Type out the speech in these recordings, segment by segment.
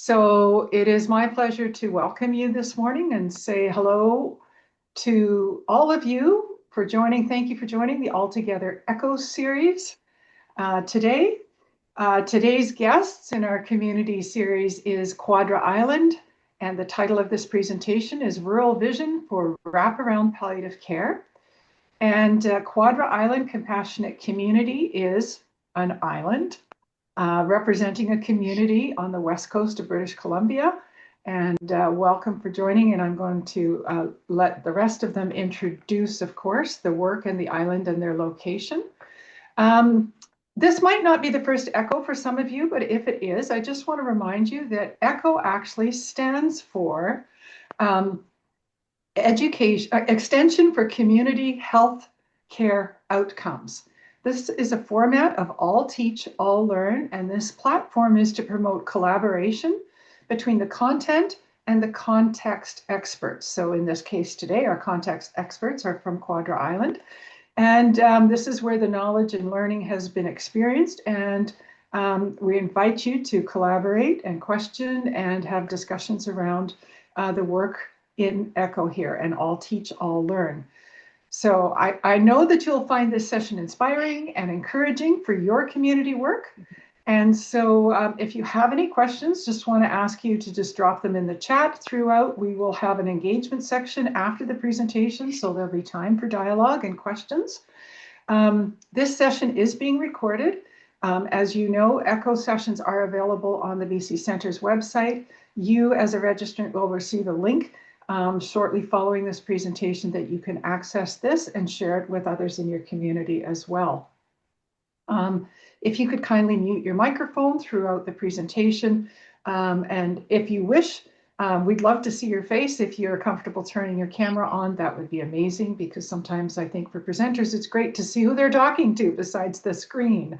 So it is my pleasure to welcome you this morning and say hello to all of you for joining. Thank you for joining the Altogether Echo series today. Today's guests in our community series is Quadra Island, and the title of this presentation is Rural Vision for Wraparound Palliative Care. And Quadra Island Compassionate Community is an island representing a community on the west coast of British Columbia. And welcome for joining. And I'm going to let the rest of them introduce, of course, the work and the island and their location. This might not be the first ECHO for some of you, but if it is, I just want to remind you that ECHO actually stands for Extension for Community Health Care Outcomes. This is a format of all teach, all learn, and this platform is to promote collaboration between the content and the context experts. So in this case today, our context experts are from Quadra Island. And this is where the knowledge and learning has been experienced. And we invite you to collaborate and question and have discussions around the work in ECHO here, and all teach, all learn. So I know that you'll find this session inspiring and encouraging for your community work. And so if you have any questions, just want to ask you to just drop them in the chat throughout. We will have an engagement section after the presentation, so there'll be time for dialogue and questions. This session is being recorded. As you know, ECHO sessions are available on the BC Centre's website. You as a registrant will receive a link shortly following this presentation that you can access this and share it with others in your community as well. If you could kindly mute your microphone throughout the presentation, and if you wish, we'd love to see your face. If you're comfortable turning your camera on, that would be amazing, because sometimes I think for presenters it's great to see who they're talking to besides the screen.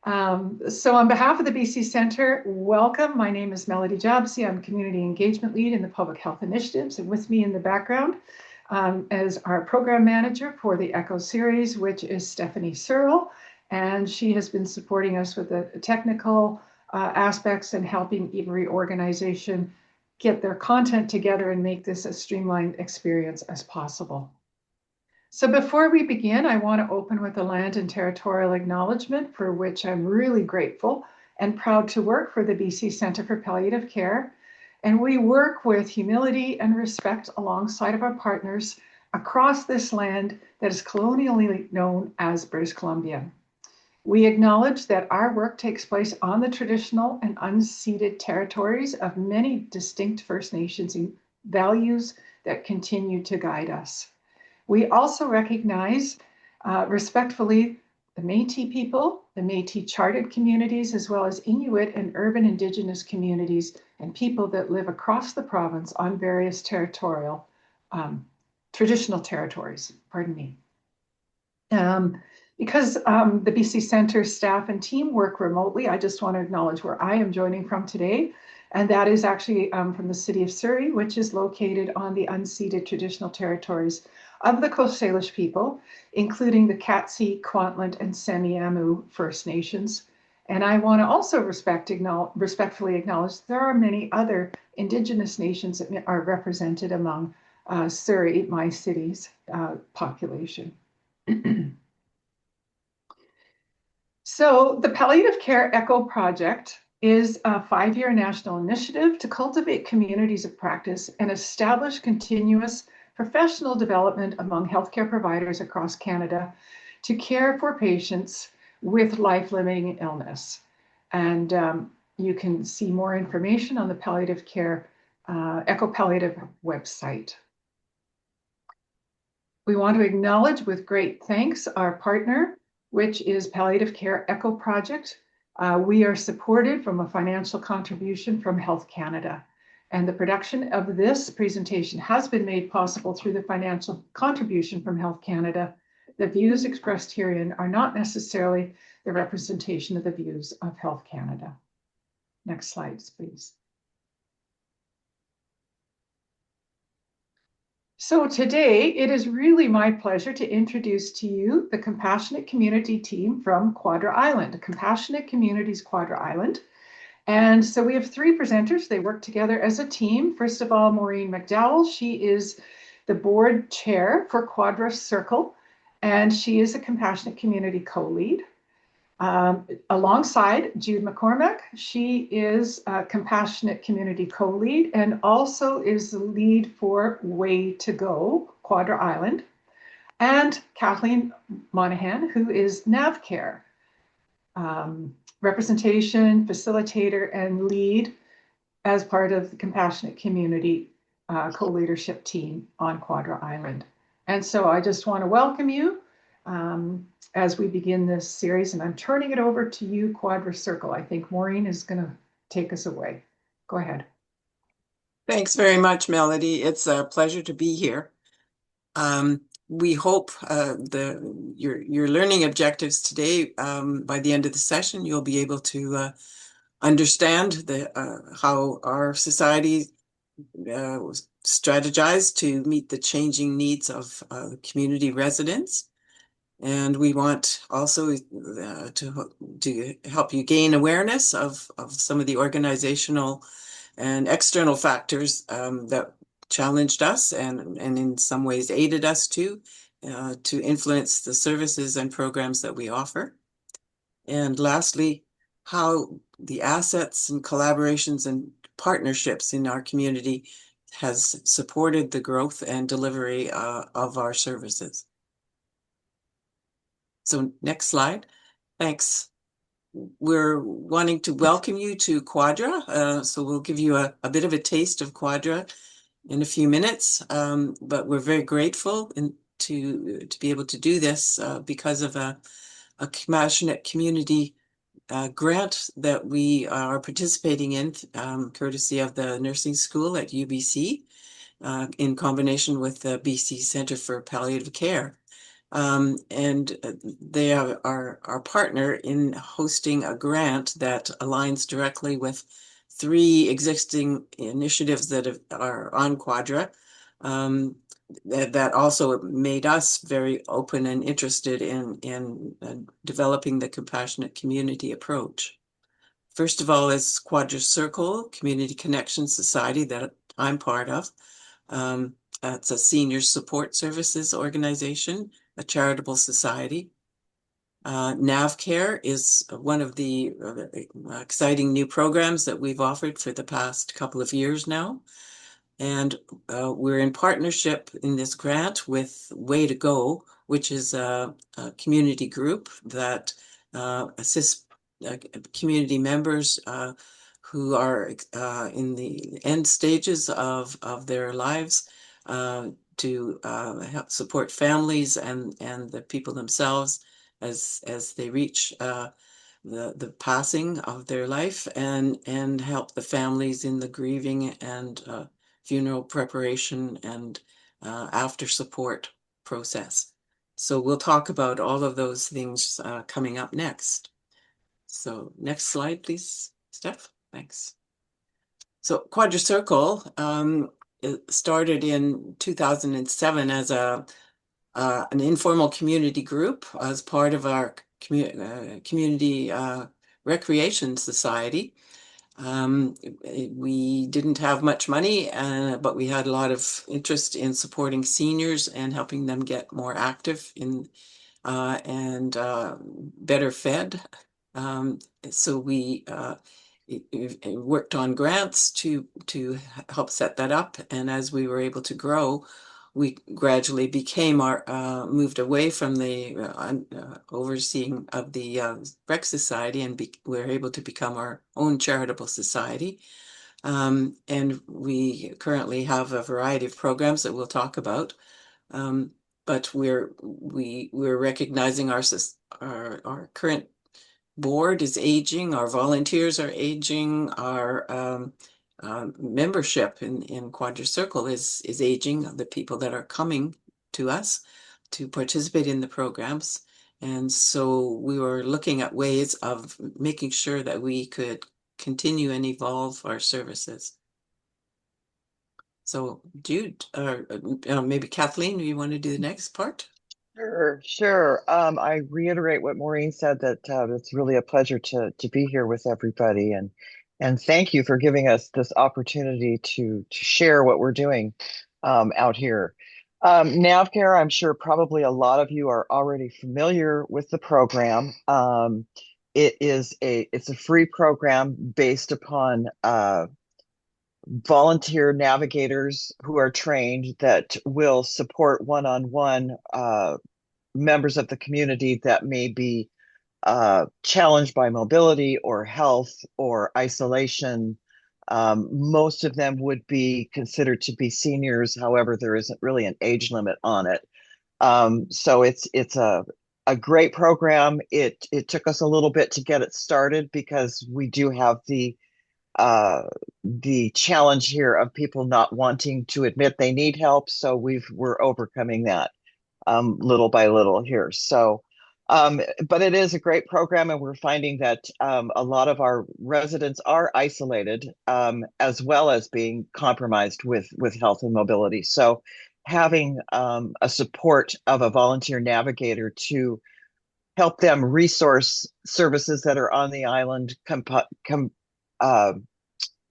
So on behalf of the BC Centre, welcome. My name is Melody Jabsy. I'm Community Engagement Lead in the Public Health Initiatives, and with me in the background as our Program Manager for the ECHO series, which is Stephanie Searle, and she has been supporting us with the technical aspects and helping every organization get their content together and make this a streamlined experience as possible. So before we begin, I want to open with a land and territorial acknowledgement, for which I'm really grateful and proud to work for the BC Centre for Palliative Care. And we work with humility and respect alongside of our partners across this land that is colonially known as British Columbia. We acknowledge that our work takes place on the traditional and unceded territories of many distinct First Nations values that continue to guide us. We also recognize respectfully the Métis people, the Métis chartered communities, as well as Inuit and urban Indigenous communities and people that live across the province on various traditional territories, pardon me. Because the BC Centre staff and team work remotely, I just want to acknowledge where I am joining from today. And that is actually from the city of Surrey, which is located on the unceded traditional territories of the Coast Salish people, including the Katzie, Kwantlen, and Semiahmoo First Nations. And I want to also respectfully acknowledge there are many other Indigenous nations that are represented among Surrey, my city's population. So the Palliative Care ECHO project is a 5-year national initiative to cultivate communities of practice and establish continuous professional development among healthcare providers across Canada to care for patients with life-limiting illness. And you can see more information on the Palliative Care ECHO Palliative website. We want to acknowledge with great thanks our partner, which is Palliative Care ECHO Project. We are supported from a financial contribution from Health Canada. And the production of this presentation has been made possible through the financial contribution from Health Canada. The views expressed herein are not necessarily the representation of the views of Health Canada. Next slides, please. So today, it is really my pleasure to introduce to you the Compassionate Community team from Quadra Island, Compassionate Communities Quadra Island. And so we have three presenters. They work together as a team. First of all, Maureen McDowell. She is the board chair for Quadra Circle, and she is a compassionate community co-lead. Alongside Jude McCormick, she is a compassionate community co-lead and also is the lead for Way to Go, Quadra Island, and Kathleen Monahan, who is Nav-CARE, representation, facilitator, and lead as part of the compassionate community co-leadership team on Quadra Island. And so I just want to welcome you as we begin this series, and I'm turning it over to you, Quadra Circle. I think Maureen is going to take us away. Go ahead. Thanks very much, Melody. It's a pleasure to be here. We hope your learning objectives today, by the end of the session, you'll be able to understand how our society strategize to meet the changing needs of community residents. And we want also to help you gain awareness of some of the organizational and external factors that challenged us and in some ways aided us to influence the services and programs that we offer. And lastly, how the assets and collaborations and partnerships in our community has supported the growth and delivery of our services. So next slide. Thanks. We're wanting to welcome you to Quadra. So we'll give you a bit of a taste of Quadra in a few minutes, but we're very grateful to be able to do this because of a compassionate community grant that we are participating in, courtesy of the nursing school at UBC, in combination with the BC Centre for Palliative Care. And they are our partner in hosting a grant that aligns directly with three existing initiatives that are on Quadra, that also made us very open and interested in developing the compassionate community approach. First of all is Quadra Circle Community Connection Society that I'm part of. It's a senior support services organization, a charitable society. Nav-CARE is one of the exciting new programs that we've offered for the past couple of years now. And we're in partnership in this grant with Way to Go, which is a community group that assists community members who are in the end stages of their lives to help support families and the people themselves as they reach the passing of their life and help the families in the grieving and funeral preparation and after support process. So we'll talk about all of those things coming up next. So next slide, please, Steph. Thanks. So Quadra Circle it started in 2007 as an informal community group as part of our community recreation society. We didn't have much money, but we had a lot of interest in supporting seniors and helping them get more active and better fed. So we worked on grants to help set that up. And as we were able to grow, we gradually became moved away from the overseeing of the Rec Society, and we were able to become our own charitable society. And we currently have a variety of programs that we'll talk about. But we're recognizing our current board is aging, our volunteers are aging, our membership in Quadra Circle is aging, the people that are coming to us to participate in the programs. And so we were looking at ways of making sure that we could continue and evolve our services. So Jude, or maybe Kathleen, do you want to do the next part? Sure. I reiterate what Maureen said, that it's really a pleasure to be here with everybody. And And thank you for giving us this opportunity to share what we're doing out here. Nav-CARE, I'm sure probably a lot of you are already familiar with the program. It's a free program based upon volunteer navigators who are trained that will support one-on-one members of the community that may be challenged by mobility or health or isolation. Most of them would be considered to be seniors. However, there isn't really an age limit on it. So it's a great program. It took us a little bit to get it started because we do have the challenge here of people not wanting to admit they need help. So we're overcoming that little by little here. So, but it is a great program, and we're finding that a lot of our residents are isolated, as well as being compromised with health and mobility. So, having a support of a volunteer navigator to help them resource services that are on the island,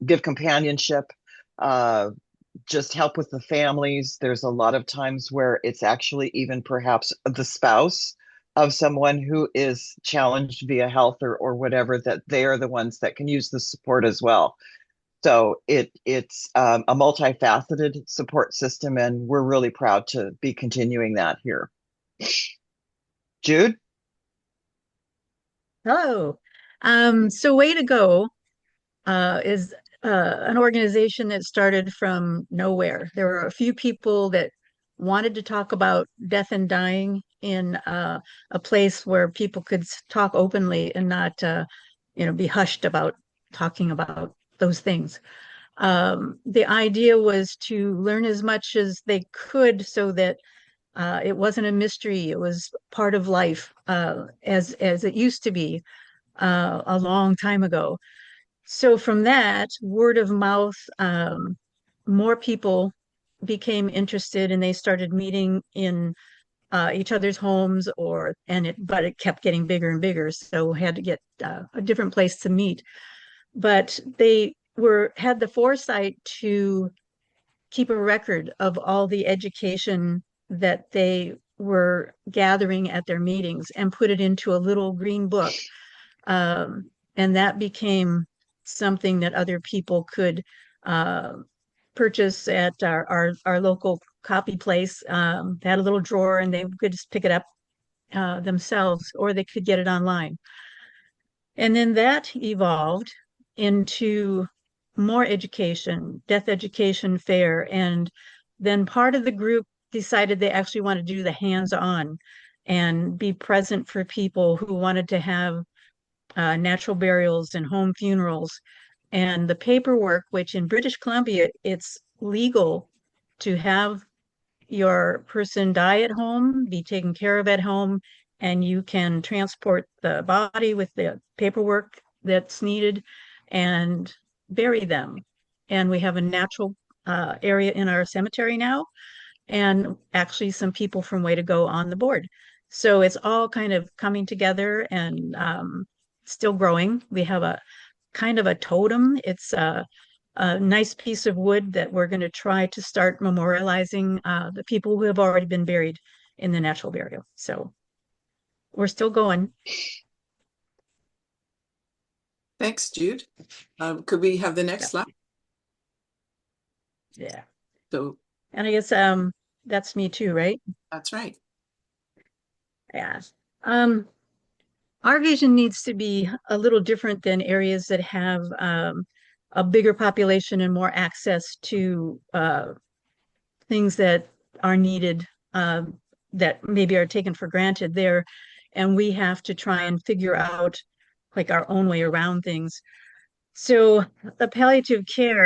give companionship, uh, just help with the families. There's a lot of times where it's actually even perhaps the spouse of someone who is challenged via health or whatever, that they are the ones that can use the support as well. So it's a multifaceted support system, and we're really proud to be continuing that here. Jude? Hello. So Way to Go is an organization that started from nowhere. There were a few people that wanted to talk about death and dying in a place where people could talk openly and not, be hushed about talking about those things. The idea was to learn as much as they could so that it wasn't a mystery. It was part of life, as it used to be a long time ago. So from that, word of mouth, more people became interested, and they started meeting in each other's homes, but it kept getting bigger and bigger. So had to get a different place to meet. But they had the foresight to keep a record of all the education that they were gathering at their meetings and put it into a little green book. And that became something that other people could purchase at our local copy place. They had a little drawer, and they could just pick it up themselves, or they could get it online. And then that evolved into more education, death education fair. And then part of the group decided they actually want to do the hands-on and be present for people who wanted to have natural burials and home funerals. And the paperwork, which in British Columbia, it's legal to have your person die at home, be taken care of at home, and you can transport the body with the paperwork that's needed and bury them. And we have a natural area in our cemetery now, and actually some people from Way to Go on the board. So it's all kind of coming together and still growing. We have a kind of a totem. It's a nice piece of wood that we're going to try to start memorializing the people who have already been buried in the natural burial. So we're still going. Thanks, Jude. Could we have the next slide? Yeah. So, and I guess that's me too, right? That's right. Yeah. Our vision needs to be a little different than areas that have a bigger population and more access to things that are needed, that maybe are taken for granted there. And we have to try and figure out like our own way around things. So the palliative care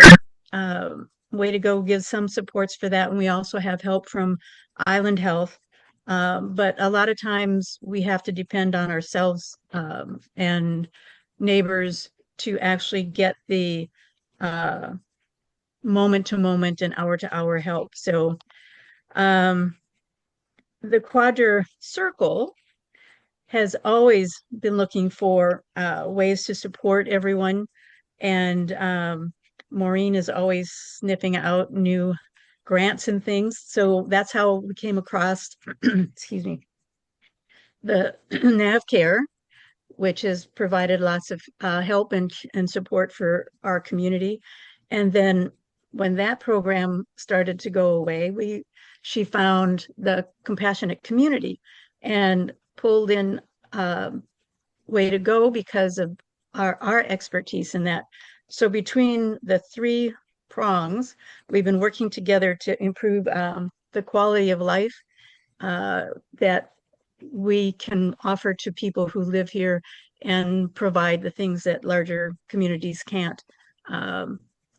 Way to Go gives some supports for that. And we also have help from Island Health. But a lot of times we have to depend on ourselves and neighbors to actually get the moment to moment and hour to hour help. So the Quadra Circle has always been looking for ways to support everyone. And Maureen is always sniffing out new grants and things. So that's how we came across, excuse me, the Nav-CARE, which has provided lots of help and support for our community. And then when that program started to go away, she found the Compassionate Community and pulled in Way to Go because of our expertise in that. So between the three prongs, we've been working together to improve the quality of life that we can offer to people who live here and provide the things that larger communities can't.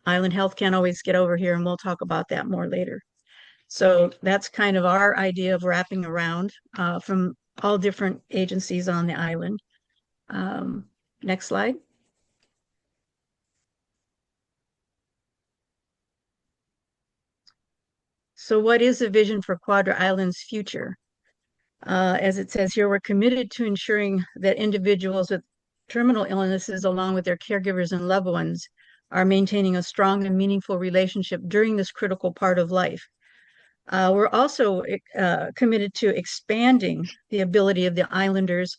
Island Health can't always get over here, and we'll talk about that more later. So that's kind of our idea of wrapping around from all different agencies on the island. Next slide. So what is the vision for Quadra Island's future? As it says here, we're committed to ensuring that individuals with terminal illnesses, along with their caregivers and loved ones, are maintaining a strong and meaningful relationship during this critical part of life. We're also committed to expanding the ability of the islanders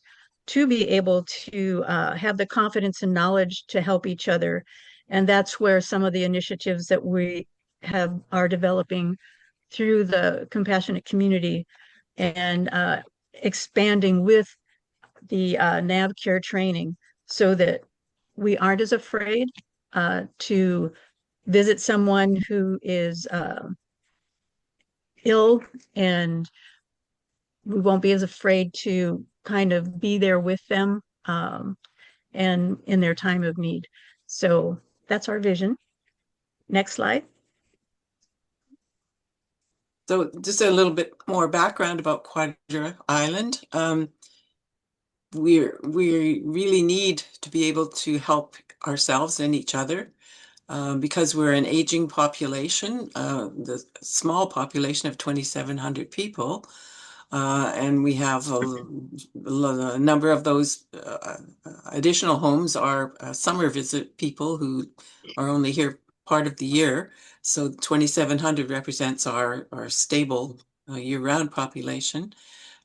to be able to have the confidence and knowledge to help each other. And that's where some of the initiatives that we are developing through the Compassionate Community and expanding with the Nav-CARE training so that we aren't as afraid to visit someone who is ill, and we won't be as afraid to kind of be there with them and in their time of need. So that's our vision. Next slide. So just a little bit more background about Quadra Island. We really need to be able to help ourselves and each other because we're an aging population, the small population of 2,700 people. And we have a number of those additional homes are summer visit people who are only here part of the year. So 2,700 represents our stable year-round population.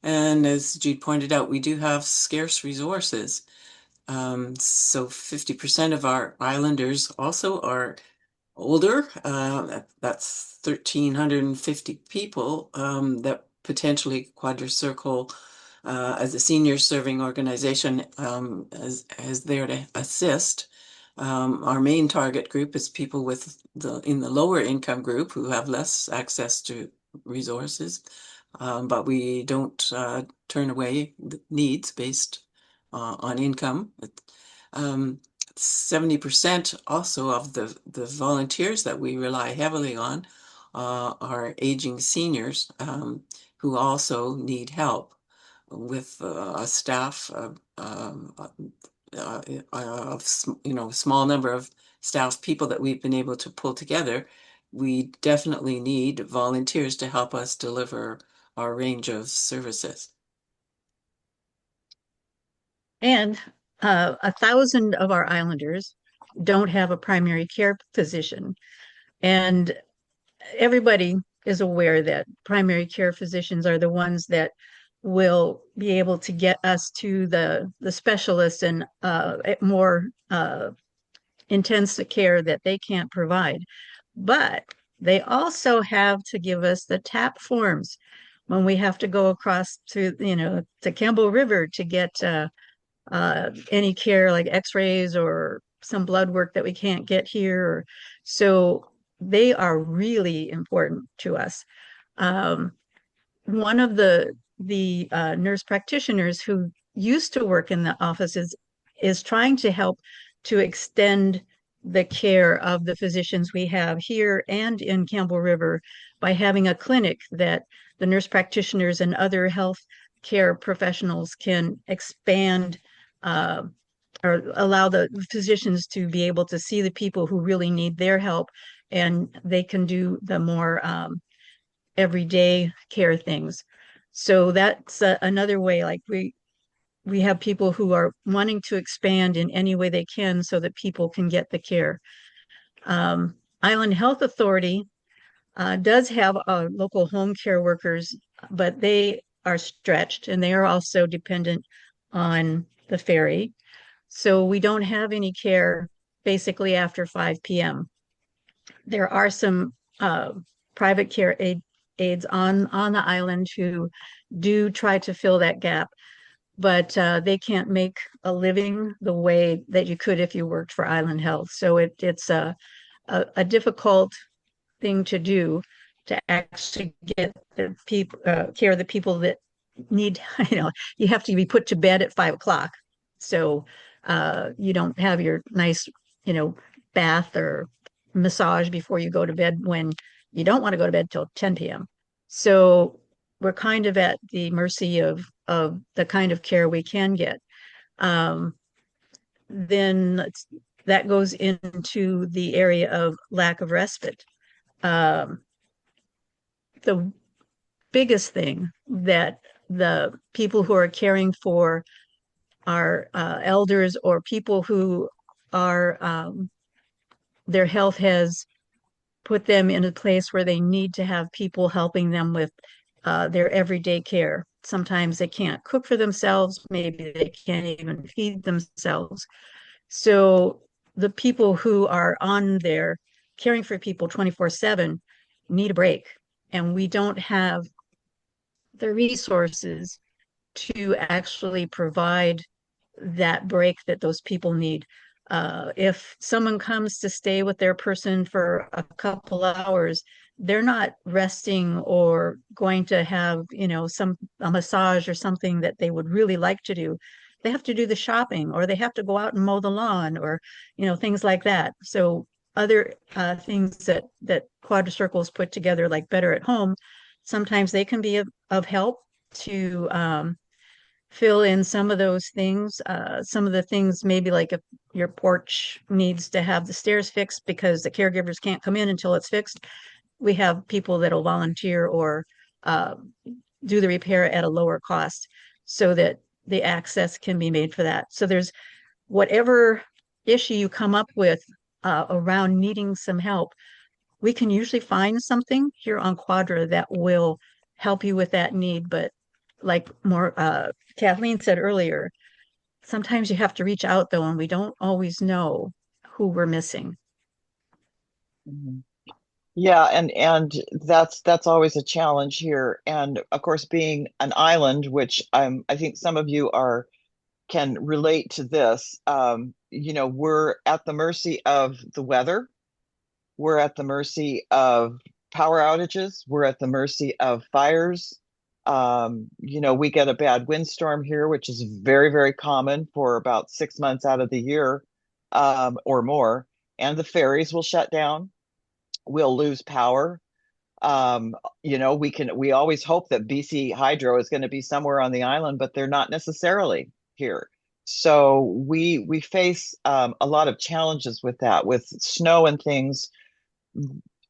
And as Jude pointed out, we do have scarce resources. So 50% of our islanders also are older. That's 1,350 people that potentially Quadra Circle as a senior serving organization is there to assist. Our main target group is people in the lower income group who have less access to resources, but we don't turn away the needs based on income. 70% also of the volunteers that we rely heavily on are aging seniors who also need help with a staff of small number of staff people that we've been able to pull together. We definitely need volunteers to help us deliver our range of services. And 1,000 of our islanders don't have a primary care physician. And everybody is aware that primary care physicians are the ones that will be able to get us to the specialists and more intensive care that they can't provide. But they also have to give us the TAP forms when we have to go across to Campbell River to get any care like x-rays or some blood work that we can't get here. So they are really important to us. One of the nurse practitioners who used to work in the offices is trying to help to extend the care of the physicians we have here and in Campbell River by having a clinic that the nurse practitioners and other health care professionals can expand or allow the physicians to be able to see the people who really need their help, and they can do the more everyday care things. So that's another way, like we we have people who are wanting to expand in any way they can so that people can get the care. Island Health Authority does have local home care workers, but they are stretched and they are also dependent on the ferry. So we don't have any care basically after 5 p.m. There are some private care aides on the island who do try to fill that gap, but they can't make a living the way that you could if you worked for Island Health. So it's a difficult thing to do to actually get the people care of the people that need, you have to be put to bed at 5 o'clock. So you don't have your nice, bath or massage before you go to bed when you don't want to go to bed till 10 p.m. So we're kind of at the mercy of the kind of care we can get. Then that goes into the area of lack of respite. The biggest thing that the people who are caring for our elders or people who are their health has put them in a place where they need to have people helping them with their everyday care. Sometimes they can't cook for themselves, maybe they can't even feed themselves. So the people who are on there caring for people 24/7 need a break. And we don't have the resources to actually provide that break that those people need. If someone comes to stay with their person for a couple hours, they're not resting or going to have, a massage or something that they would really like to do. They have to do the shopping, or they have to go out and mow the lawn, or, things like that. So other things that Quadra Circles put together, like Better at Home, sometimes they can be of help to fill in some of those things. Some of the things, maybe like if your porch needs to have the stairs fixed because the caregivers can't come in until it's fixed, we have people that'll volunteer or do the repair at a lower cost so that the access can be made for that. So there's whatever issue you come up with around needing some help, we can usually find something here on Quadra that will help you with that need. But like Kathleen said earlier, sometimes you have to reach out though, and we don't always know who we're missing. Mhm. Yeah, and that's always a challenge here. And of course, being an island, which I think some of you can relate to this. We're at the mercy of the weather. We're at the mercy of power outages. We're at the mercy of fires. We get a bad windstorm here, which is very, very common for about 6 months out of the year, or more. And the ferries will shut down. We'll lose power. We always hope that BC Hydro is going to be somewhere on the island, but they're not necessarily here. So we face a lot of challenges with that, with snow and things.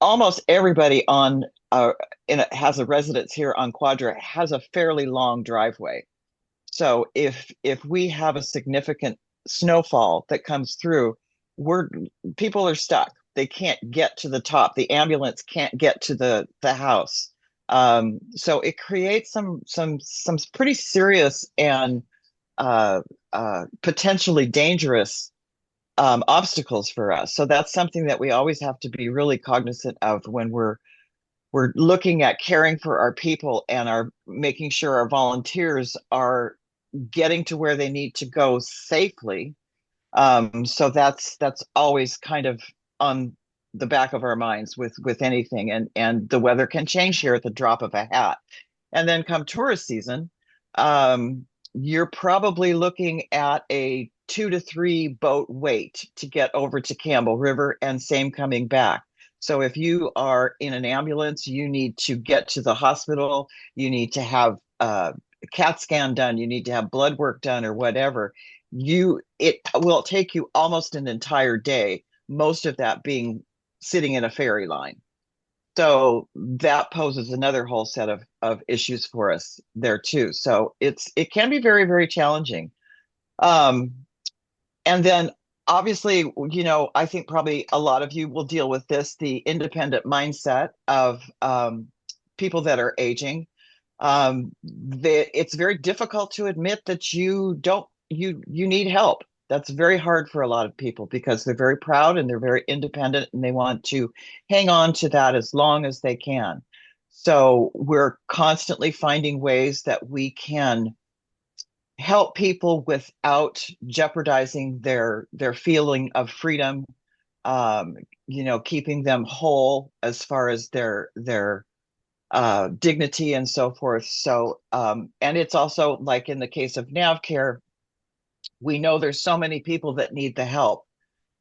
Almost everybody has a residence here on Quadra has a fairly long driveway. So if we have a significant snowfall that comes through, people are stuck. They can't get to the top. The ambulance can't get to the house. So it creates some pretty serious and potentially dangerous obstacles for us. So that's something that we always have to be really cognizant of when we're looking at caring for our people and are making sure our volunteers are getting to where they need to go safely. So that's always kind of on the back of our minds with anything. And the weather can change here at the drop of a hat. And then come tourist season, you're probably looking at a 2 to 3 boat wait to get over to Campbell River, and same coming back. So if you are in an ambulance, you need to get to the hospital, you need to have a CAT scan done, you need to have blood work done or whatever. It will take you almost an entire day, most of that being sitting in a ferry line. So that poses another whole set of issues for us there too. So it can be very, very challenging. Um, and then obviously, I think probably a lot of you will deal with this, the independent mindset of people that are aging. It's very difficult to admit that you need help. That's very hard for a lot of people because they're very proud and they're very independent and they want to hang on to that as long as they can. So we're constantly finding ways that we can help people without jeopardizing their feeling of freedom, keeping them whole as far as their dignity and so forth. So, and it's also like in the case of Nav-CARE, we know there's so many people that need the help,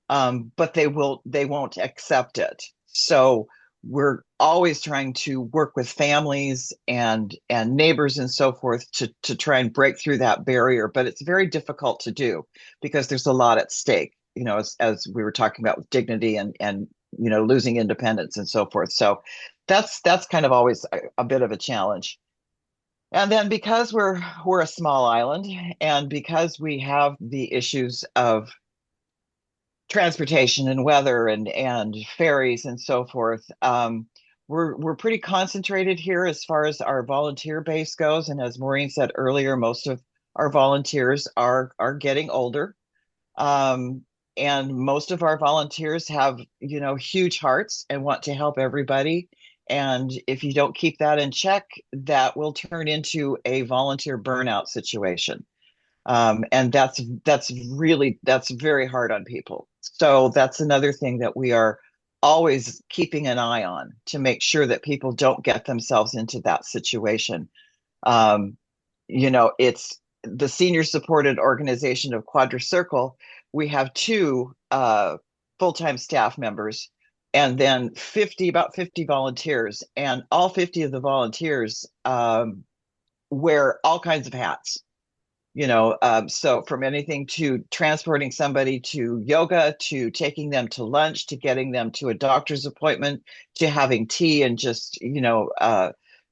but they won't accept it. So we're always trying to work with families and neighbors and so forth to try and break through that barrier. But it's very difficult to do because there's a lot at stake, as we were talking about with dignity and losing independence and so forth. So that's kind of always a bit of a challenge. And then because we're a small island and because we have the issues of transportation and weather and ferries and so forth, we're pretty concentrated here as far as our volunteer base goes. And as Maureen said earlier, most of our volunteers are getting older. And most of our volunteers have, huge hearts and want to help everybody. And if you don't keep that in check, that will turn into a volunteer burnout situation. And that's very hard on people. So that's another thing that we are always keeping an eye on to make sure that people don't get themselves into that situation. It's the senior supported organization of Quadra Circle. We have 2 full-time staff members and then about 50 volunteers, and all 50 of the volunteers wear all kinds of hats. So from anything to transporting somebody to yoga, to taking them to lunch, to getting them to a doctor's appointment, to having tea and just,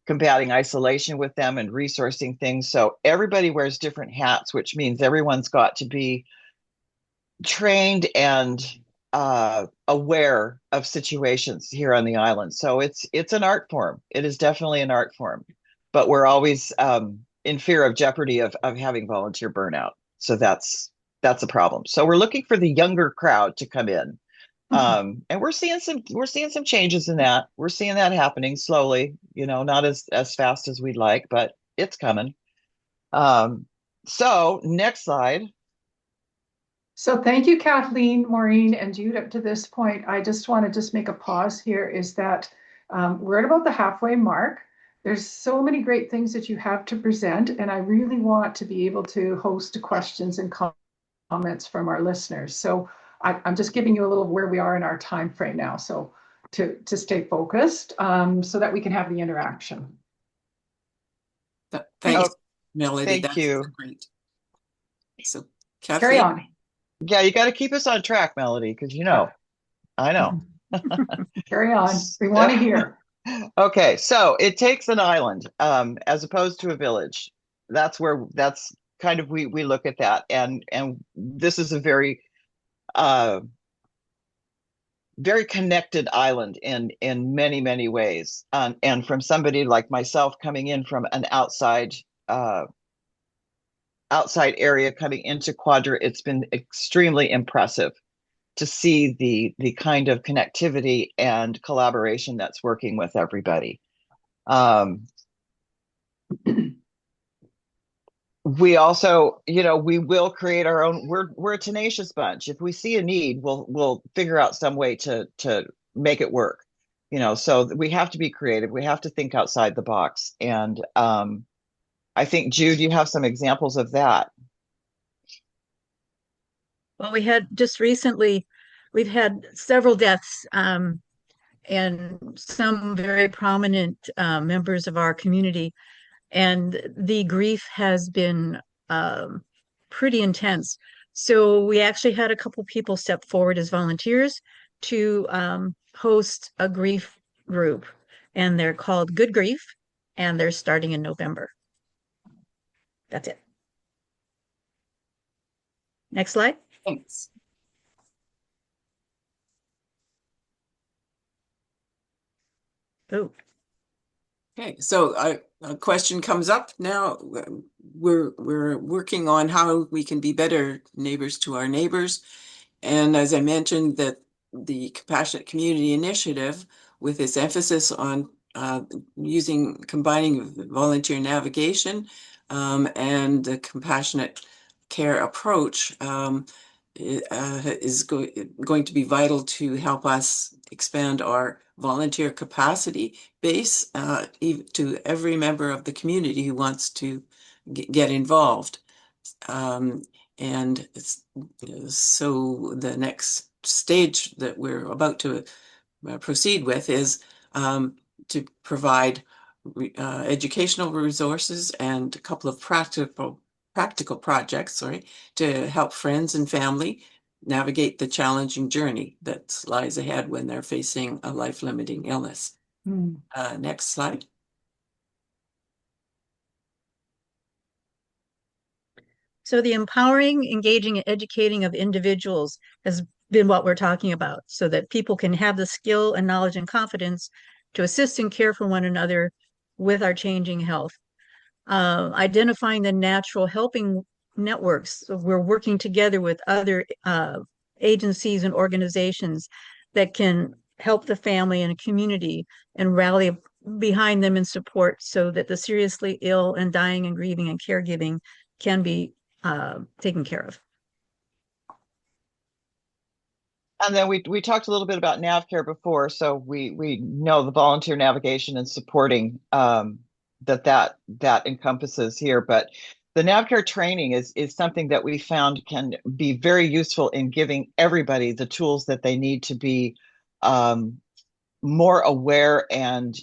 combating isolation with them and resourcing things. So everybody wears different hats, which means everyone's got to be trained and aware of situations here on the island. So it's an art form. It is definitely an art form, but we're always in fear of jeopardy of having volunteer burnout. So that's a problem. So we're looking for the younger crowd to come in. And we're seeing some changes in that. We're seeing that happening slowly, not as fast as we'd like, but it's coming. So next slide. So thank you, Kathleen, Maureen, and Jude. Up to this point, I just want to make a pause here is that we're at about the halfway mark. There's so many great things that you have to present, and I really want to be able to host questions and comments from our listeners. So I'm just giving you a little where we are in our time frame now, so to stay focused so that we can have the interaction. Thanks, Melody. Thank you. Great. So Kathleen. Carry on. Yeah, you got to keep us on track, Melody, because I know. Carry on. We want to hear. Okay, so it takes an island as opposed to a village. That's kind of we look at that, and this is a very very connected island in many, many ways. And from somebody like myself coming in from an outside area coming into Quadra, it's been extremely impressive to see the kind of connectivity and collaboration that's working with everybody. We also, we will create our own. We're a tenacious bunch. If we see a need, we'll figure out some way to make it work. So we have to be creative. We have to think outside the box. And I think, Jude, you have some examples of that. Well, we had just recently, we've had several deaths and some very prominent members of our community. And the grief has been pretty intense. So we actually had a couple people step forward as volunteers to host a grief group, and they're called Good Grief, and they're starting in November. That's it. Next slide. Thanks. Oh, Okay, so a question comes up now. We're working on how we can be better neighbors to our neighbors. And as I mentioned, that the Compassionate Community Initiative, with its emphasis on combining volunteer navigation and the compassionate care approach, is going to be vital to help us expand our volunteer capacity base to every member of the community who wants to get involved. And so the next stage that we're about to proceed with is to provide educational resources and a couple of practical projects, to help friends and family navigate the challenging journey that lies ahead when they're facing a life-limiting illness. Next slide. so the empowering, engaging, and educating of individuals has been what we're talking about, so that people can have the skill and knowledge and confidence to assist and care for one another with our changing health. Identifying the natural helping networks. So we're working together with other agencies and organizations that can help the family and community and rally behind them in support, so that the seriously ill and dying and grieving and caregiving can be taken care of. And then we talked a little bit about Nav-CARE before, so we know the volunteer navigation and supporting that encompasses here. But the Nav-CARE training is something that we found can be very useful in giving everybody the tools that they need to be more aware and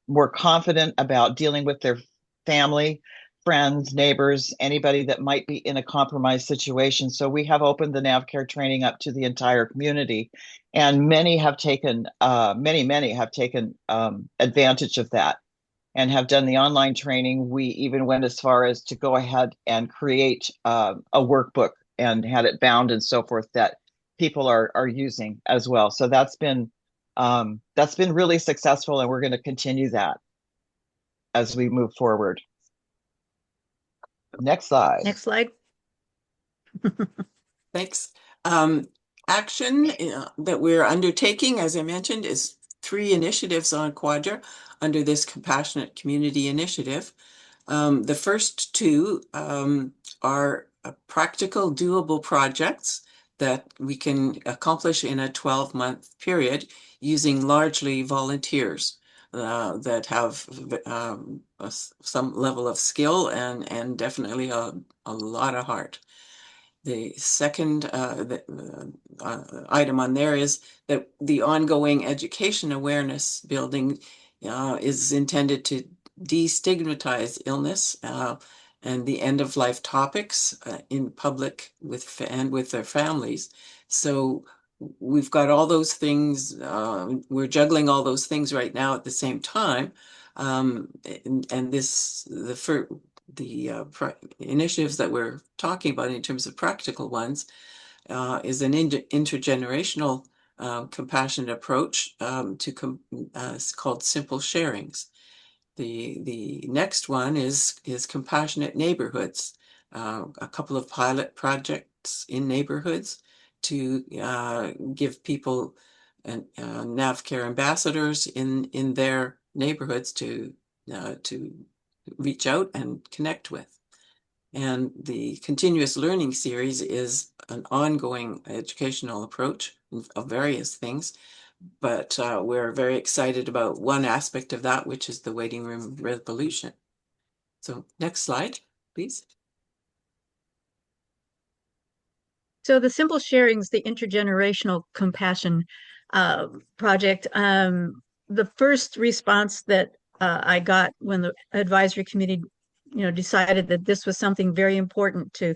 more confident about dealing with their family, friends, neighbors, anybody that might be in a compromised situation. So we have opened the Nav-CARE training up to the entire community, and many have taken advantage of that and have done the online training. We even went as far as to go ahead and create a workbook and had it bound and so forth that people are using as well. So that's been really successful, and we're going to continue that as we move forward. Next slide. Next slide. Thanks. Action that we're undertaking, as I mentioned, is 3 initiatives on Quadra under this Compassionate Community Initiative. The first 2 are practical, doable projects that we can accomplish in a 12-month period using largely volunteers that have some level of skill and definitely a lot of heart. The second item on there is that the ongoing education awareness building is intended to destigmatize illness and the end-of-life topics in public with their families. So we've got all those things. We're juggling all those things right now at the same time, and the initiatives that we're talking about in terms of practical ones is an intergenerational compassionate approach called Simple Sharings. The next one is compassionate neighborhoods, a couple of pilot projects in neighborhoods to give people Nav-CARE ambassadors in their neighborhoods to reach out and connect with. And the continuous learning series is an ongoing educational approach of various things, but we're very excited about one aspect of that, which is the waiting room resolution. So next slide, please. So the Simple Sharings, the intergenerational compassion project, the first response that I got when the advisory committee, decided that this was something very important to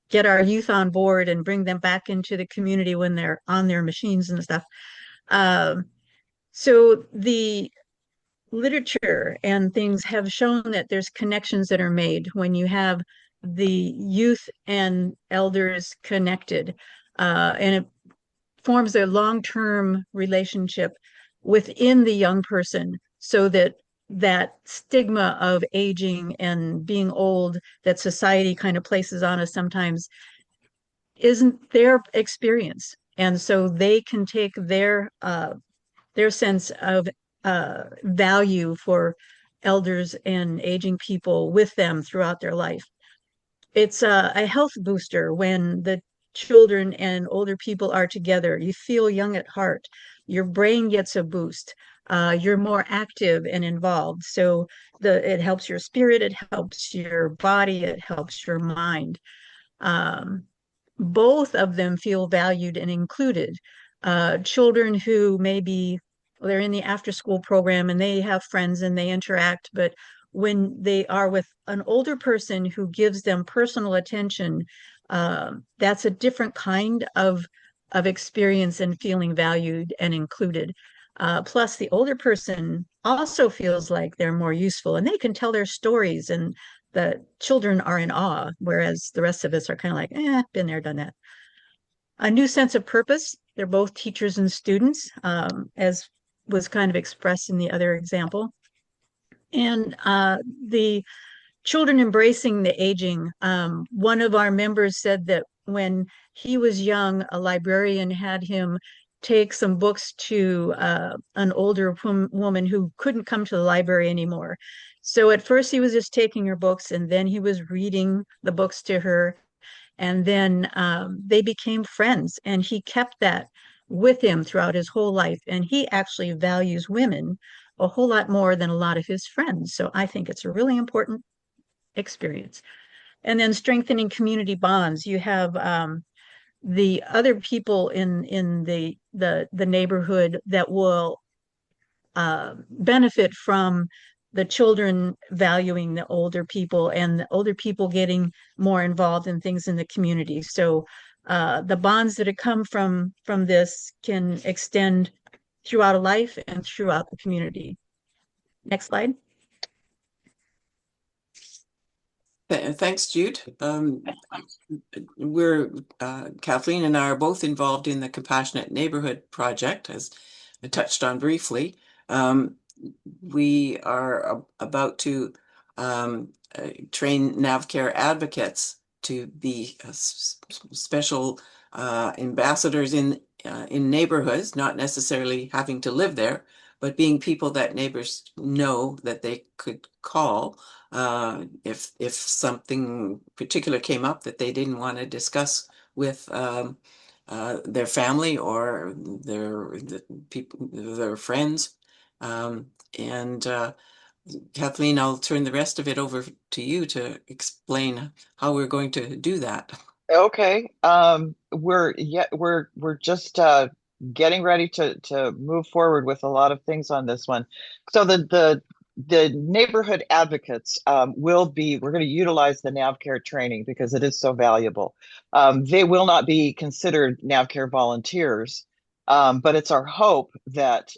get our youth on board and bring them back into the community when they're on their machines and stuff. So the literature and things have shown that there's connections that are made when you have the youth and elders connected, and it forms a long-term relationship within the young person, so that that stigma of aging and being old that society kind of places on us sometimes isn't their experience. And so they can take their sense of value for elders and aging people with them throughout their life. It's a health booster when the children and older people are together. You feel young at heart. Your brain gets a boost. You're more active and involved. So it helps your spirit, it helps your body, it helps your mind. Um, Both of them feel valued and included. Children who maybe they're in the after school program and they have friends and they interact, but when they are with an older person who gives them personal attention, that's a different kind of experience and feeling valued and included. Plus, the older person also feels like they're more useful and they can tell their stories, and the children are in awe, whereas the rest of us are kind of like, been there, done that. A new sense of purpose. They're both teachers and students, as was kind of expressed in the other example. And the children embracing the aging. One of our members said that when he was young, a librarian had him take some books to an older woman who couldn't come to the library anymore. So at first he was just taking her books, and then he was reading the books to her, and then they became friends, and he kept that with him throughout his whole life. And he actually values women a whole lot more than a lot of his friends. So I think it's a really important experience. And then strengthening community bonds. You have the other people in the neighborhood that will benefit from the children valuing the older people and the older people getting more involved in things in the community. So the bonds that have come from this can extend throughout a life and throughout the community. Next slide. Thanks, Jude. Kathleen and I are both involved in the Compassionate Neighborhood Project, as I touched on briefly. We are about to train Nav-CARE advocates to be special ambassadors in neighborhoods, not necessarily having to live there, but being people that neighbors know that they could call if something particular came up that they didn't want to discuss with their family or their friends. Kathleen, I'll turn the rest of it over to you to explain how we're going to do that. Okay. We're just getting ready to move forward with a lot of things on this one. So the neighborhood advocates we're going to utilize the Nav-CARE training because it is so valuable. They will not be considered Nav-CARE volunteers, but it's our hope that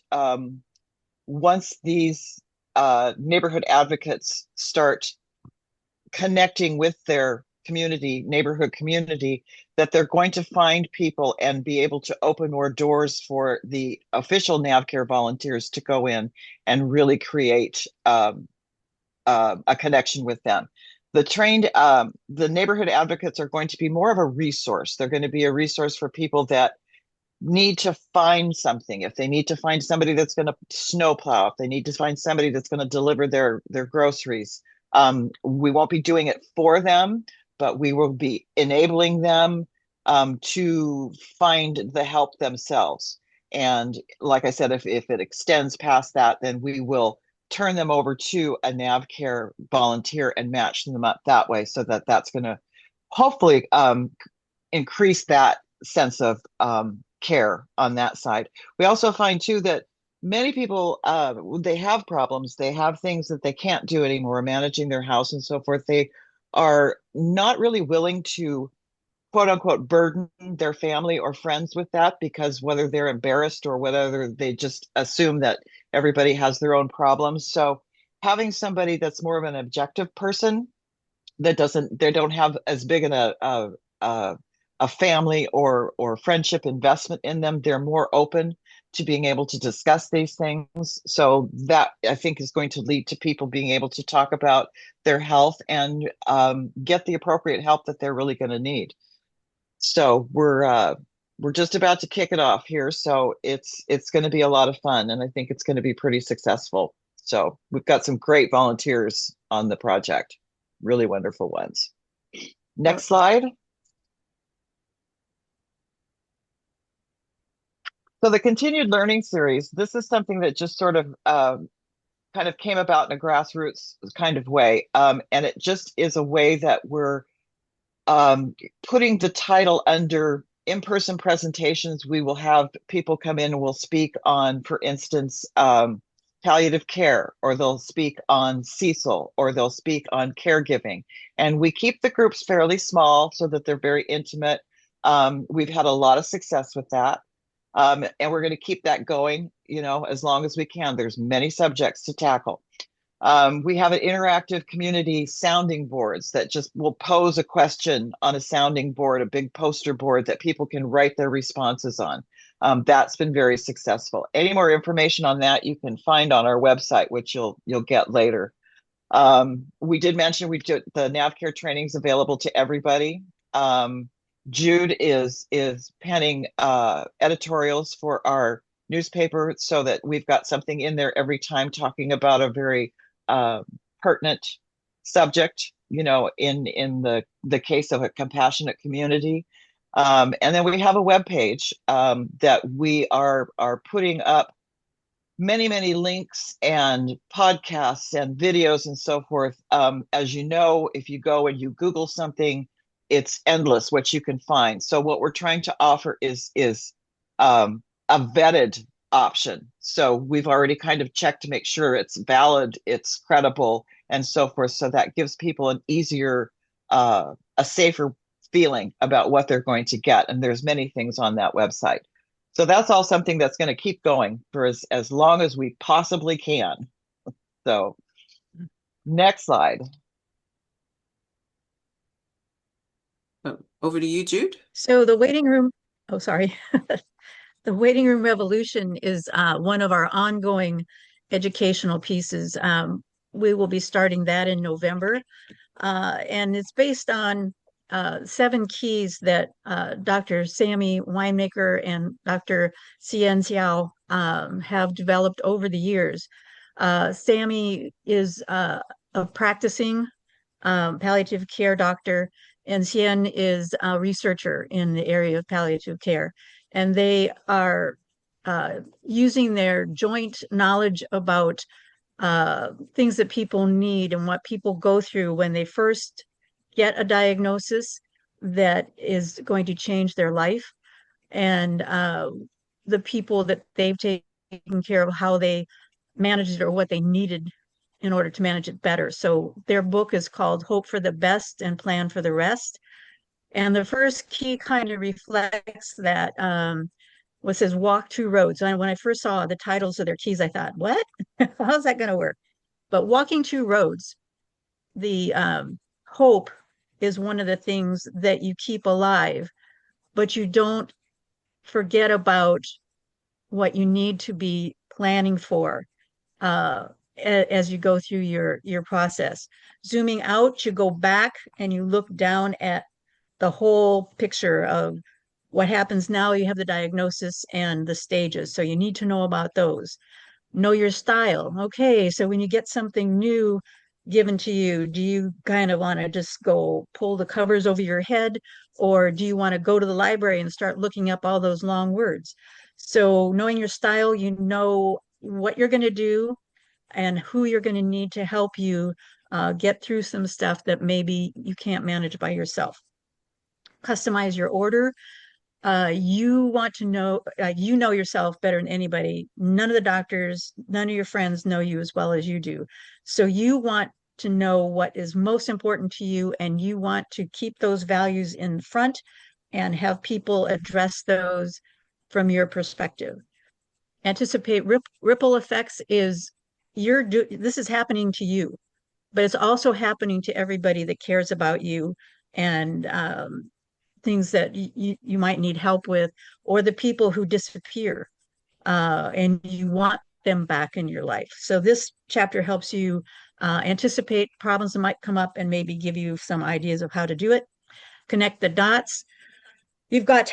once these neighborhood advocates start connecting with their neighborhood community, that they're going to find people and be able to open more doors for the official Nav-CARE volunteers to go in and really create a connection with them. The neighborhood advocates are going to be more of a resource. They're going to be a resource for people that need to find something. If they need to find somebody that's going to snowplow, if they need to find somebody that's going to deliver their groceries, we won't be doing it for them, but we will be enabling them to find the help themselves. And like I said, if it extends past that, then we will turn them over to a Nav-CARE volunteer and match them up that way, so that's going to hopefully increase that sense of care on that side. We also find too that many people, they have problems, they have things that they can't do anymore, managing their house and so forth. They are not really willing to quote unquote burden their family or friends with that, because whether they're embarrassed or whether they just assume that everybody has their own problems. So having somebody that's more of an objective person that they don't have as big a family or friendship investment in them, they're more open to being able to discuss these things. So that, I think, is going to lead to people being able to talk about their health and get the appropriate help that they're really going to need. So we're just about to kick it off here. So it's going to be a lot of fun, and I think it's going to be pretty successful. So we've got some great volunteers on the project, really wonderful ones. Next slide. So the continued learning series, this is something that just sort of kind of came about in a grassroots kind of way. And it just is a way that we're putting the title under in-person presentations. We will have people come in and will speak on, for instance, palliative care, or they'll speak on Cecil, or they'll speak on caregiving. And we keep the groups fairly small so that they're very intimate. We've had a lot of success with that. And we're going to keep that going, as long as we can. There's many subjects to tackle. We have an interactive community sounding boards that just will pose a question on a sounding board, a big poster board that people can write their responses on. That's been very successful. Any more information on that you can find on our website, which you'll get later. We did mention the Nav-CARE trainings available to everybody. Jude is penning editorials for our newspaper, so that we've got something in there every time talking about a very pertinent subject, in the case of a compassionate community. And then we have a webpage that we are putting up many, many links and podcasts and videos and so forth. As you know, if you go and you Google something, it's endless what you can find. So what we're trying to offer is a vetted option. So we've already kind of checked to make sure it's valid, it's credible, and so forth. So that gives people an easier, a safer feeling about what they're going to get. And there's many things on that website. So that's all something that's going to keep going for as long as we possibly can. So next slide. Over to you, Jude. So the waiting room, oh, sorry. The waiting room revolution is one of our ongoing educational pieces. We will be starting that in November. And it's based on 7 keys that Dr. Sammy Winemaker and Dr. Cien Xiao have developed over the years. Sammy is a practicing palliative care doctor, and Cien is a researcher in the area of palliative care. And they are using their joint knowledge about things that people need and what people go through when they first get a diagnosis that is going to change their life, and the people that they've taken care of, how they managed it or what they needed in order to manage it better. So their book is called Hope for the Best and Plan for the Rest. And the first key kind of reflects that, what says walk 2 roads. And when I first saw the titles of their keys, I thought, what? How's that going to work? But walking 2 roads, the hope is one of the things that you keep alive, but you don't forget about what you need to be planning for as you go through your process. Zooming out, you go back and you look down at the whole picture of what happens now. You have the diagnosis and the stages, so you need to know about those. Know your style. Okay, so when you get something new given to you, do you kind of want to just go pull the covers over your head, or do you want to go to the library and start looking up all those long words? So knowing your style, you know what you're going to do and who you're going to need to help you get through some stuff that maybe you can't manage by yourself. Customize your order. You want to know, you know yourself better than anybody. None of the doctors, none of your friends know you as well as you do. So you want to know what is most important to you, and you want to keep those values in front and have people address those from your perspective. Anticipate ripple effects is this is happening to you, but it's also happening to everybody that cares about you, and things that you might need help with, or the people who disappear, and you want them back in your life. So this chapter helps you anticipate problems that might come up and maybe give you some ideas of how to do it. Connect the dots. You've got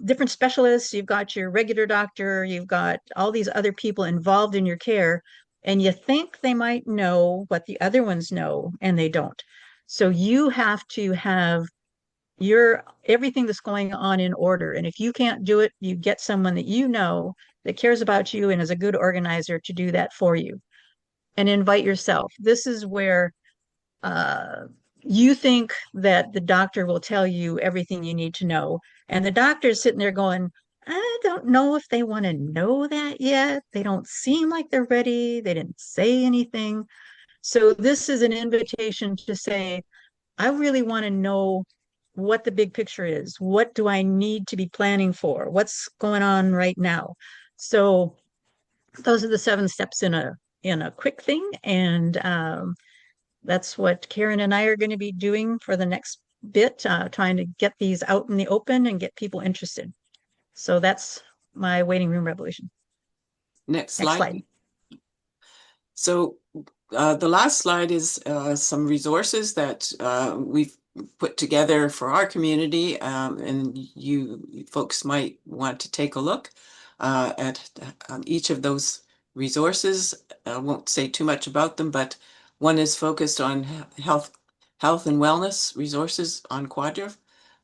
different specialists, you've got your regular doctor, you've got all these other people involved in your care, and you think they might know what the other ones know, and they don't. So you have to have everything that's going on in order. And if you can't do it, you get someone that you know that cares about you and is a good organizer to do that for you. And invite yourself. This is where you think that the doctor will tell you everything you need to know. And the doctor's sitting there going, I don't know if they want to know that yet. They don't seem like they're ready. They didn't say anything. So this is an invitation to say, I really want to know what the big picture is. What do I need to be planning for? What's going on right now? So those are the 7 steps in a quick thing. And that's what Karen and I are going to be doing for the next bit, trying to get these out in the open and get people interested. So that's my waiting room revolution. Next slide. So the last slide is some resources that we've put together for our community, and you folks might want to take a look at each of those resources. I won't say too much about them, but one is focused on health and wellness resources on Quadra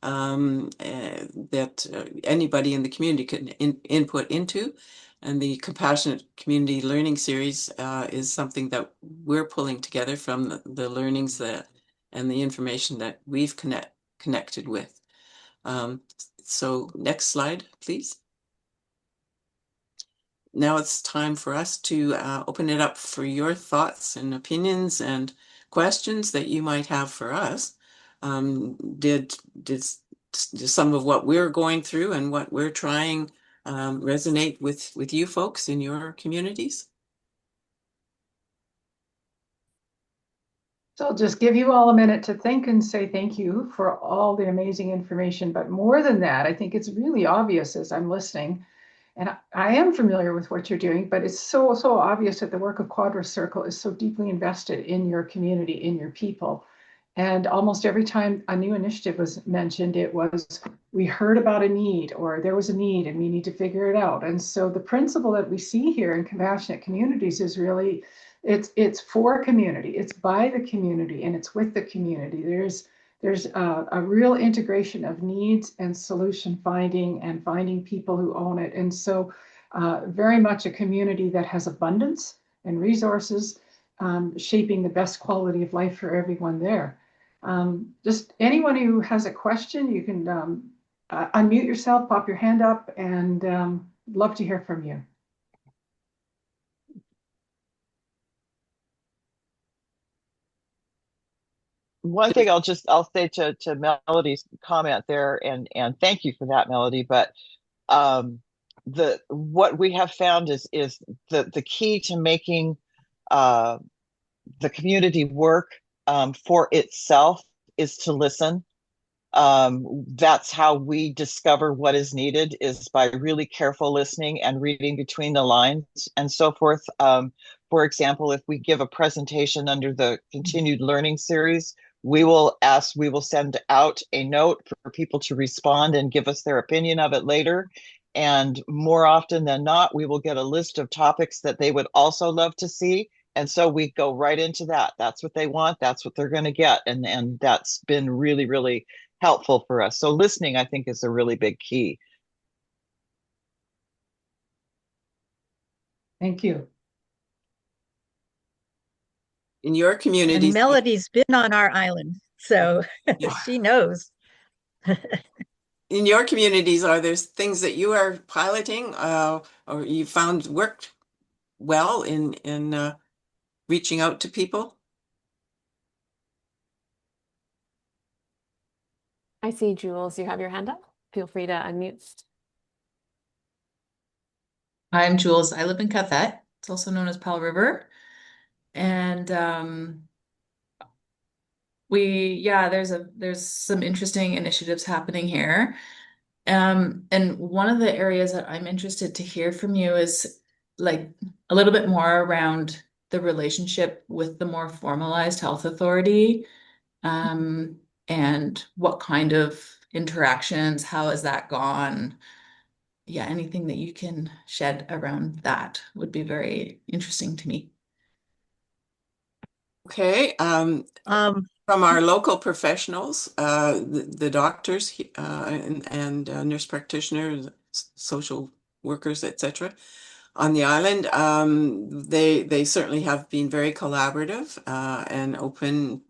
that anybody in the community can input into. And the Compassionate Community Learning Series is something that we're pulling together from the learnings and the information that we've connected with. So next slide, please. Now it's time for us to open it up for your thoughts and opinions and questions that you might have for us. Did some of what we're going through and what we're trying resonate with you folks in your communities? So I'll just give you all a minute to think and say thank you for all the amazing information. But more than that, I think it's really obvious as I'm listening, and I am familiar with what you're doing, but it's so obvious that the work of Quadra Circle is so deeply invested in your community, in your people. And almost every time a new initiative was mentioned, it was, we heard about a need, or there was a need and we need to figure it out. And so the principle that we see here in compassionate communities is really, it's for community, it's by the community, and it's with the community. There's a real integration of needs and solution finding and finding people who own it. And so very much a community that has abundance and resources, shaping the best quality of life for everyone there. Just anyone who has a question, you can unmute yourself, pop your hand up, and love to hear from you. One thing I'll say to Melody's comment there, and thank you for that, Melody, but what we have found is the key to making the community work for itself is to listen. That's how we discover what is needed, is by really careful listening and reading between the lines and so forth. For example, if we give a presentation under the continued learning series, we will send out a note for people to respond and give us their opinion of it later. And more often than not, we will get a list of topics that they would also love to see. And so we go right into that. That's what they want. That's what they're going to get. And that's been really, really helpful for us. So listening, I think, is a really big key. Thank you. In your community, and Melody's been on our island, so she knows. In your communities, are there things that you are piloting or you found worked well in reaching out to people? I see, Jules, you have your hand up. Feel free to unmute. I'm Jules. I live in Cathette. It's also known as Pal River. And there's some interesting initiatives happening here. And one of the areas that I'm interested to hear from you is like a little bit more around the relationship with the more formalized health authority, and what kind of interactions, how has that gone? Yeah, anything that you can shed around that would be very interesting to me. Okay. From our local professionals, the doctors and nurse practitioners, social workers, etc. on the island, they certainly have been very collaborative and open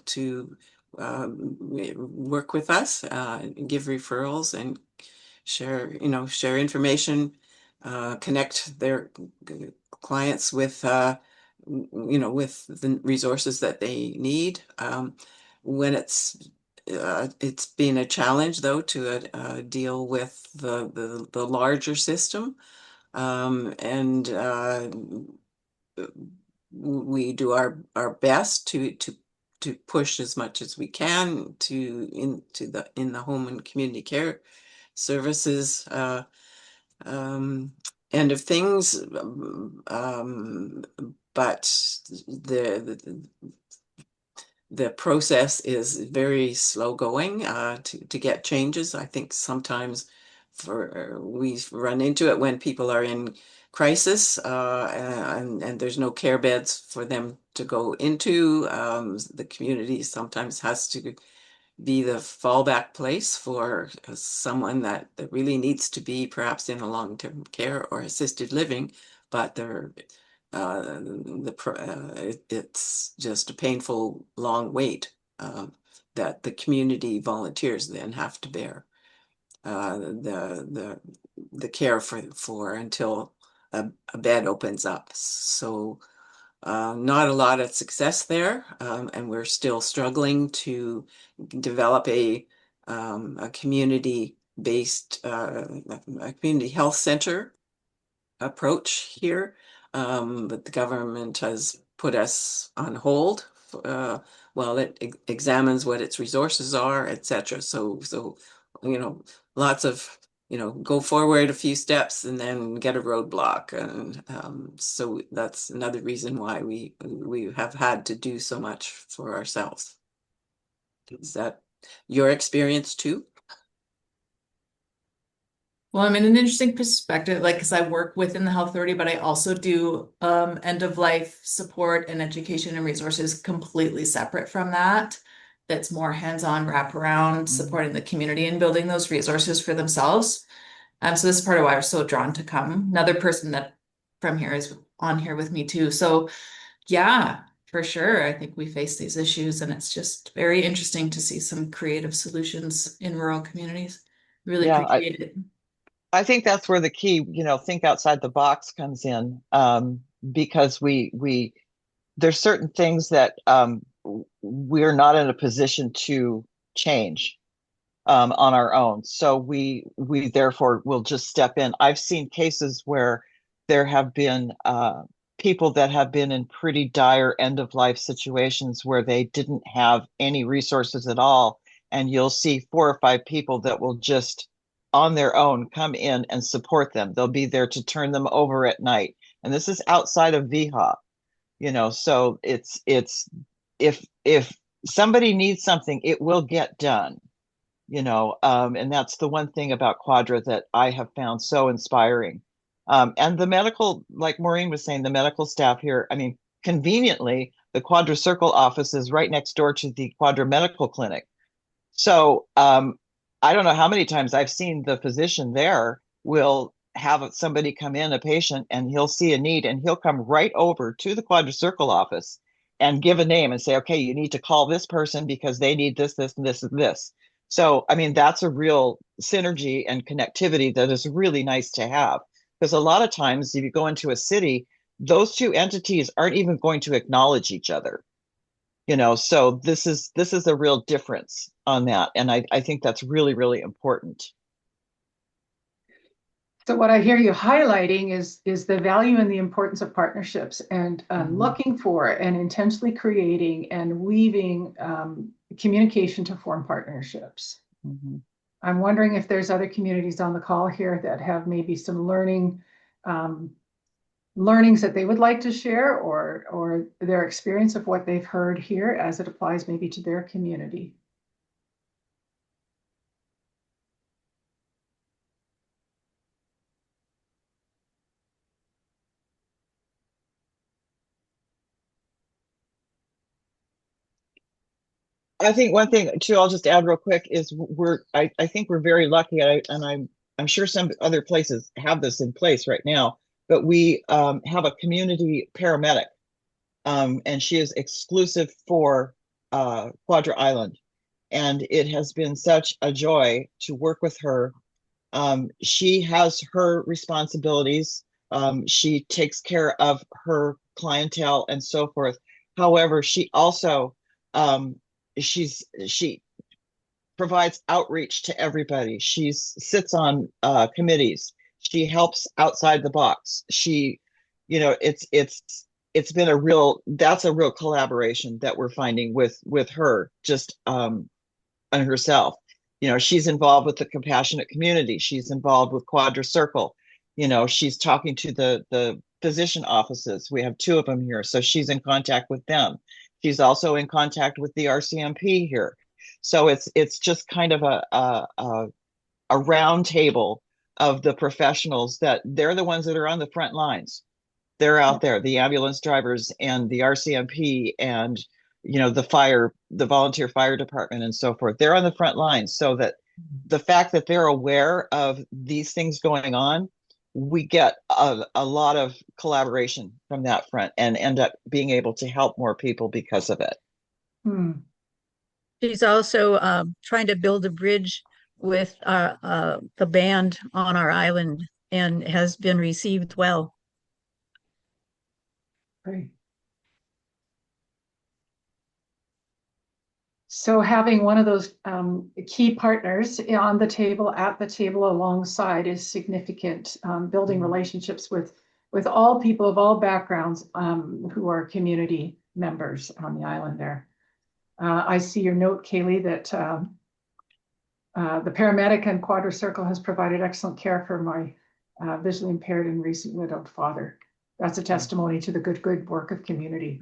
to work with us, give referrals and share information, connect their clients with with the resources that they need. When it's been a challenge though to deal with the larger system, and we do our best to push as much as we can in the home and community care services end of things, but the process is very slow going to get changes. I think sometimes we run into it when people are in crisis and there's no care beds for them to go into. The community sometimes has to be the fallback place for someone that really needs to be perhaps in a long-term care or assisted living, but it's just a painful long wait that the community volunteers then have to bear the care for until a bed opens up. So not a lot of success there, and we're still struggling to develop a community-based a community health center approach here, but the government has put us on hold while it examines what its resources are, etc. So lots of go forward a few steps and then get a roadblock, and so that's another reason why we have had to do so much for ourselves. Is that your experience too? Well, I'm in an interesting perspective, like, because I work within the health authority, but I also do end of life support and education and resources completely separate from that. That's more hands-on wraparound, supporting the community and building those resources for themselves. So this is part of why I was so drawn to come. Another person that from here is on here with me too. So yeah, for sure. I think we face these issues, and it's just very interesting to see some creative solutions in rural communities. Really appreciate it. I think that's where the key, think outside the box comes in, because there's certain things that we're not in a position to change on our own. So we therefore will just step in. I've seen cases where there have been people that have been in pretty dire end of life situations where they didn't have any resources at all. And you'll see 4 or 5 people that will just on their own come in and support them. They'll be there to turn them over at night. And this is outside of VHOP, so it's if somebody needs something, it will get done, and that's the one thing about Quadra that I have found so inspiring. And the medical, like Maureen was saying, the medical staff here, I mean, conveniently, the Quadra Circle office is right next door to the Quadra Medical Clinic. So I don't know how many times I've seen the physician there will have somebody come in, a patient, and he'll see a need and he'll come right over to the Quadra Circle office and give a name and say, okay, you need to call this person because they need this, this, and this, and this. So, I mean, that's a real synergy and connectivity that is really nice to have, because a lot of times if you go into a city, those two entities aren't even going to acknowledge each other. So this is a real difference on that. And I think that's really, really important. So what I hear you highlighting is the value and the importance of partnerships and looking for and intentionally creating and weaving communication to form partnerships. I'm wondering if there's other communities on the call here that have maybe some learnings that they would like to share, or their experience of what they've heard here as it applies maybe to their community. I think one thing too, I'll just add real quick, is I think we're very lucky, and I'm sure some other places have this in place right now, but we have a community paramedic, and she is exclusive for Quadra Island, and it has been such a joy to work with her. She has her responsibilities. She takes care of her clientele and so forth. However, she also she provides outreach to everybody. She sits on committees. She helps outside the box. It's been that's a real collaboration that we're finding with her just and herself. She's involved with the compassionate community. She's involved with Quadra Circle. She's talking to the physician offices. We have 2 of them here, so she's in contact with them. She's also in contact with the RCMP here. So it's just kind of a round table of the professionals that they're the ones that are on the front lines. They're out there, the ambulance drivers and the RCMP and the volunteer fire department and so forth. They're on the front lines, so that the fact that they're aware of these things going on, we get a lot of collaboration from that front and end up being able to help more people because of it. She's also trying to build a bridge with the band on our island, and has been received well. Great. So having one of those key partners on the table, at the table alongside, is significant. Building relationships with all people of all backgrounds who are community members on the island there. I see your note, Kaylee, that the paramedic and Quadra Circle has provided excellent care for my visually impaired and recent widowed father. That's a testimony to the good work of community.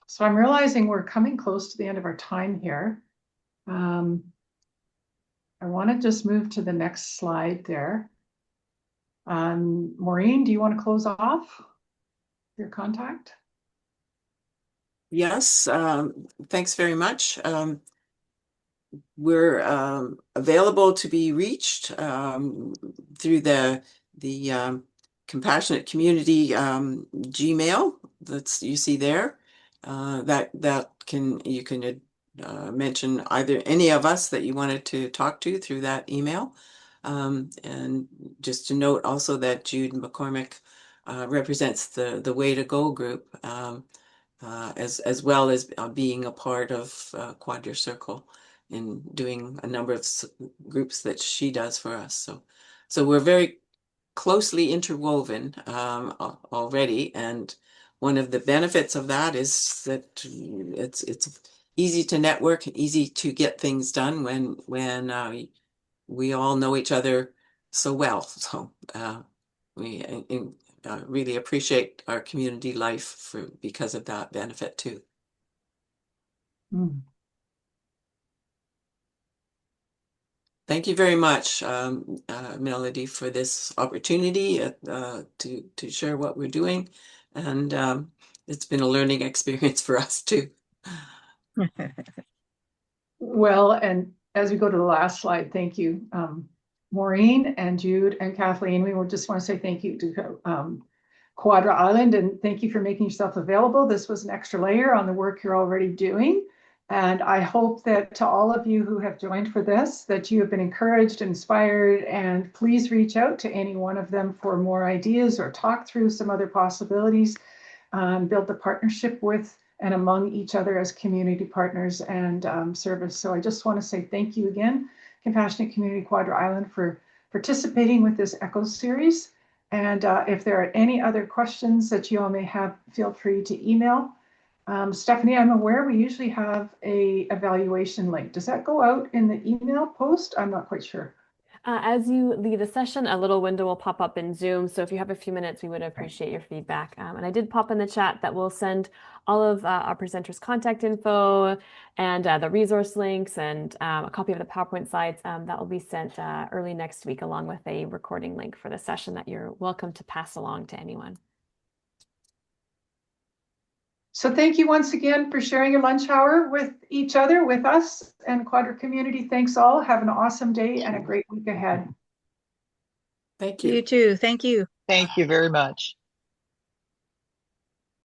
So I'm realizing we're coming close to the end of our time here. I want to just move to the next slide there. Maureen, do you want to close off your contact? Yes, thanks very much. We're available to be reached through the Compassionate Community Gmail that's you see there. You can mention either any of us that you wanted to talk to through that email. And just to note also that Jude McCormick represents the Way to Go group, as well as being a part of Quadra Circle and doing a number of groups that she does for us. So we're very closely interwoven already, and one of the benefits of that is that it's easy to network, easy to get things done when we all know each other so well. So we really appreciate our community life because of that benefit too. Thank you very much, Melody, for this opportunity to share what we're doing. And it's been a learning experience for us too. Well, and as we go to the last slide, thank you, Maureen and Jude and Kathleen. We just want to say thank you to Quadra Island, and thank you for making yourself available. This was an extra layer on the work you're already doing. And I hope that to all of you who have joined for this, that you have been encouraged, inspired, and please reach out to any one of them for more ideas or talk through some other possibilities, build the partnership with and among each other as community partners and service. So I just want to say thank you again, Compassionate Community Quadra Island, for participating with this ECHO series. And if there are any other questions that you all may have, feel free to email. Stephanie, I'm aware we usually have a evaluation link. Does that go out in the email post? I'm not quite sure. As you leave the session, a little window will pop up in Zoom. So if you have a few minutes, we would appreciate your feedback. And I did pop in the chat that we'll send all of our presenters' contact info and the resource links and a copy of the PowerPoint slides that will be sent early next week, along with a recording link for the session that you're welcome to pass along to anyone. So thank you once again for sharing your lunch hour with each other, with us, and Quadra community. Thanks all. Have an awesome day and a great week ahead. Thank you. You too. Thank you. Thank you very much.